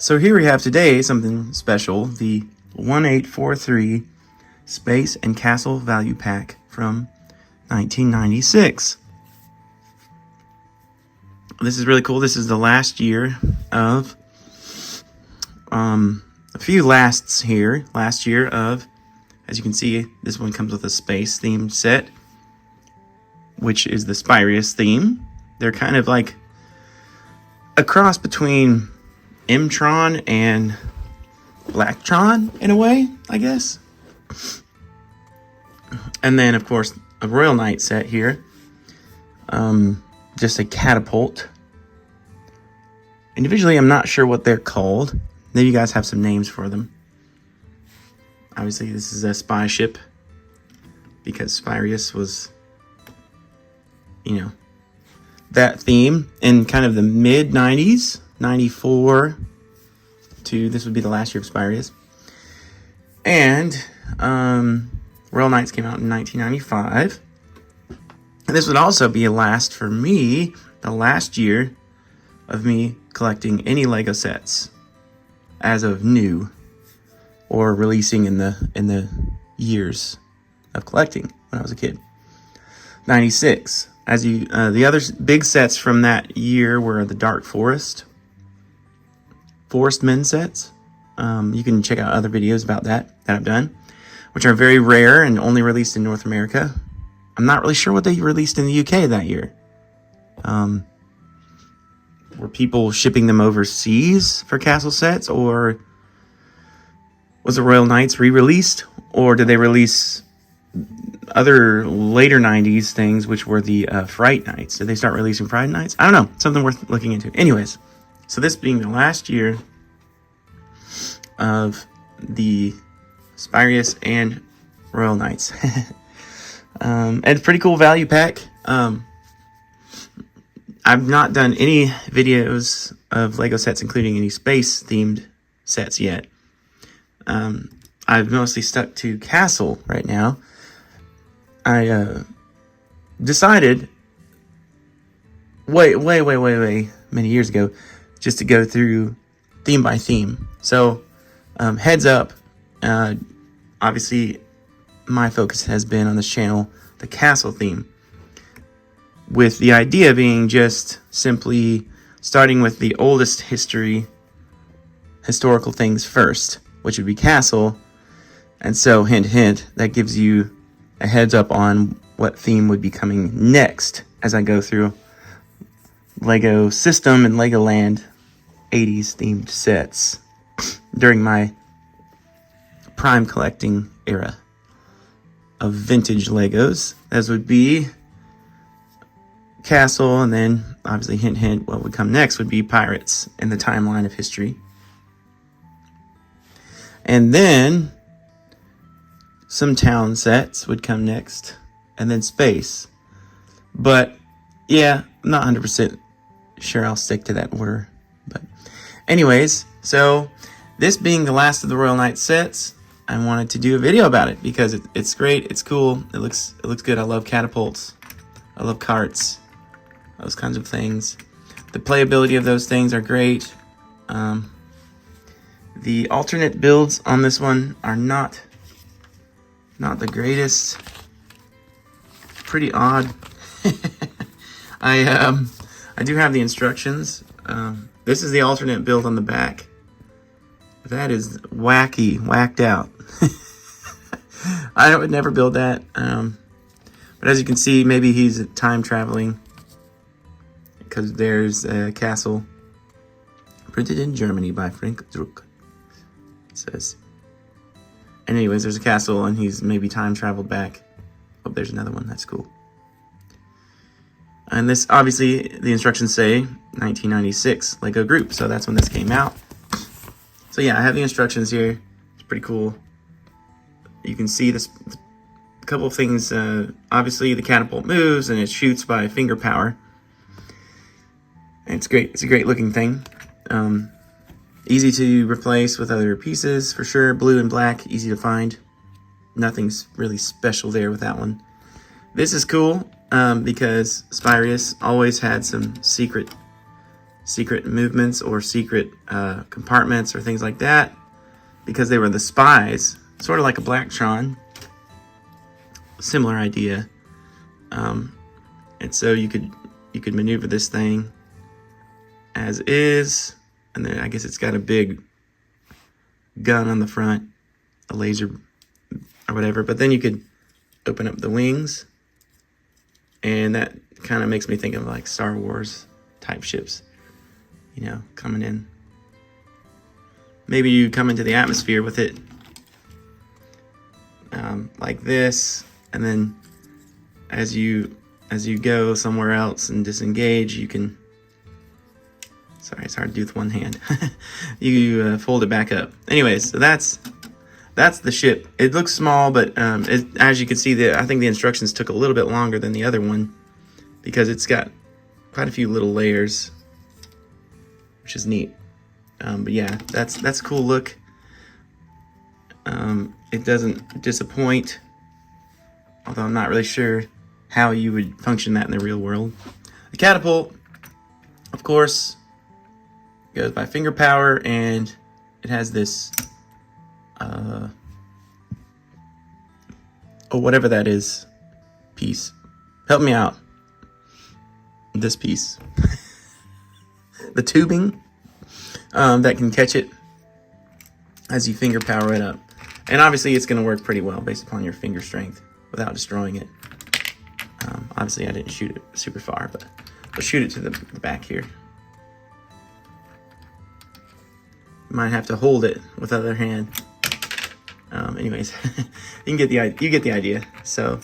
So here we have today something special, the 1843 Space and Castle Value Pack from 1996. This is really cool. This is the last year of a few lasts here. Last year of, as you can see, this one comes with a space themed set, which is the Spyrius theme. They're kind of like a cross between M-Tron and Blacktron in a way, I guess. And then, of course, a Royal Knight set here. Just a catapult. Individually, I'm not sure what they're called. Maybe you guys have some names for them. Obviously, this is a spy ship, because Spyrius was, you know, that theme in kind of the mid-90s, 94 to this would be the last year of Spyrius. And Royal Knights came out in 1995. And this would also be a last for me, the last year of me collecting any Lego sets as of new or releasing in the years of collecting when I was a kid. 96. As you the other big sets from that year were the Dark Forest Men sets. You can check out other videos about that I've done, which are very rare and only released in North America. I'm not really sure what they released in the UK that year. Were people shipping them overseas for castle sets, or was the Royal Knights re-released, or did they release other later 90s things, which were the Fright Knights? Did they start releasing Fright Knights? I don't know. Something worth looking into. Anyways, so this being the last year of the Spyrius and Royal Knights. And it's a pretty cool value pack. I've not done any videos of Lego sets, including any space-themed sets yet. I've mostly stuck to Castle right now. I decided way many years ago just to go through theme by theme. So heads up, obviously my focus has been on this channel the Castle theme, with the idea being just simply starting with the oldest historical things first, which would be Castle. And so hint hint, that gives you a heads up on what theme would be coming next as I go through Lego System and Legoland 80s themed sets during my prime collecting era of vintage Legos. As would be Castle, and then obviously hint hint, what would come next would be Pirates in the timeline of history. And then some town sets would come next, and then space. But yeah, I'm not 100% sure I'll stick to that order. But anyways, so this being the last of the Royal Knight sets, I wanted to do a video about it because it's great, it's cool, it looks good. I love catapults, I love carts, those kinds of things. The playability of those things are great. The alternate builds on this one are not the greatest. Pretty odd. I do have the instructions. This is the alternate build on the back. That is whacked out. I would never build that. But as you can see, maybe he's time traveling, because there's a castle printed in Germany by Frank Druck. It says. Anyways, there's a castle and he's maybe time traveled back. Oh, there's another one. That's cool. And this, obviously, the instructions say 1996 Lego Group. So that's when this came out. So yeah, I have the instructions here. It's pretty cool. You can see this, a couple of things. Obviously, the catapult moves and it shoots by finger power. And it's great. It's a great looking thing. Easy to replace with other pieces for sure. Blue and black, easy to find. Nothing's really special there with that one. This is cool because Spyrius always had some secret secret movements or secret compartments or things like that, because they were the spies, sort of like a Black Tron. Similar idea. And so you could maneuver this thing as is, and then I guess it's got a big gun on the front, a laser or whatever, but then you could open up the wings, and that kind of makes me think of like Star Wars type ships, you know, coming in. Maybe you come into the atmosphere with it like this, and then as you go somewhere else and disengage, you can, sorry, it's hard to do with one hand. You fold it back up. Anyways, so that's the ship. It looks small, but as you can see, I think the instructions took a little bit longer than the other one because it's got quite a few little layers, which is neat. But yeah, that's a cool look. It doesn't disappoint, although I'm not really sure how you would function that in the real world. The catapult, of course, goes by finger power, and it has this, whatever that is, piece. Help me out. This piece. The tubing that can catch it as you finger power it up. And obviously it's going to work pretty well based upon your finger strength without destroying it. Obviously I didn't shoot it super far, but I'll shoot it to the back here. Might have to hold it with the other hand. Anyways, you get the idea. So,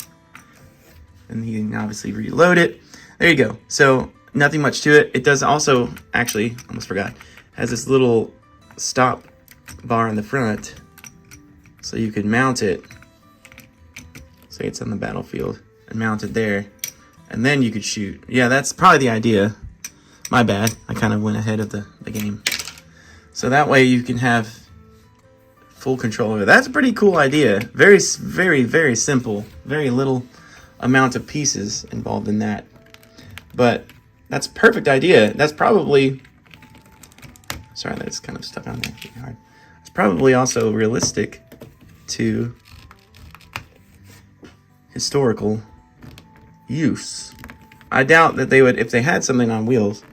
and you can obviously reload it. There you go. So nothing much to it. It does also, actually, almost forgot, has this little stop bar in the front, so you could mount it. Say it's on the battlefield, and mount it there, and then you could shoot. Yeah, that's probably the idea. My bad. I kind of went ahead of the game. So that way you can have full control over it. That's a pretty cool idea. Very, very, very simple. Very little amount of pieces involved in that. But that's a perfect idea. That's probably... Sorry, that's kind of stuck on there. It's hard. It's probably also realistic to historical use. I doubt that they would, if they had something on wheels.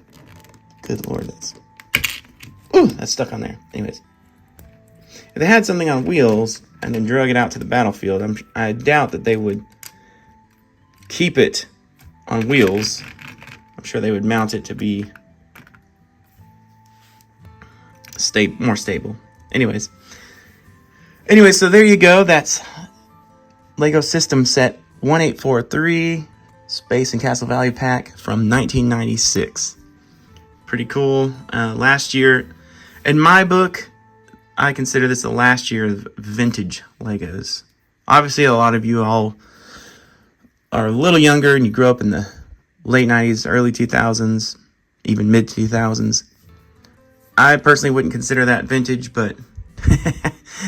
Good Lord, that's stuck on there. Anyways, if they had something on wheels and then drug it out to the battlefield, I doubt that they would keep it on wheels. I'm sure they would mount it to be more stable. Anyways, so there you go. That's Lego System Set 1843 Space and Castle Value Pack from 1996. Pretty cool. Last year, in my book, I consider this the last year of vintage Legos. Obviously, a lot of you all are a little younger and you grew up in the late 90s, early 2000s, even mid 2000s. I personally wouldn't consider that vintage, but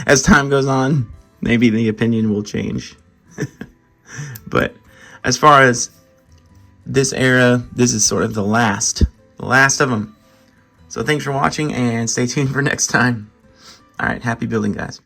as time goes on, maybe the opinion will change. But as far as this era, this is sort of the last of them. So thanks for watching, and stay tuned for next time. All right, happy building, guys.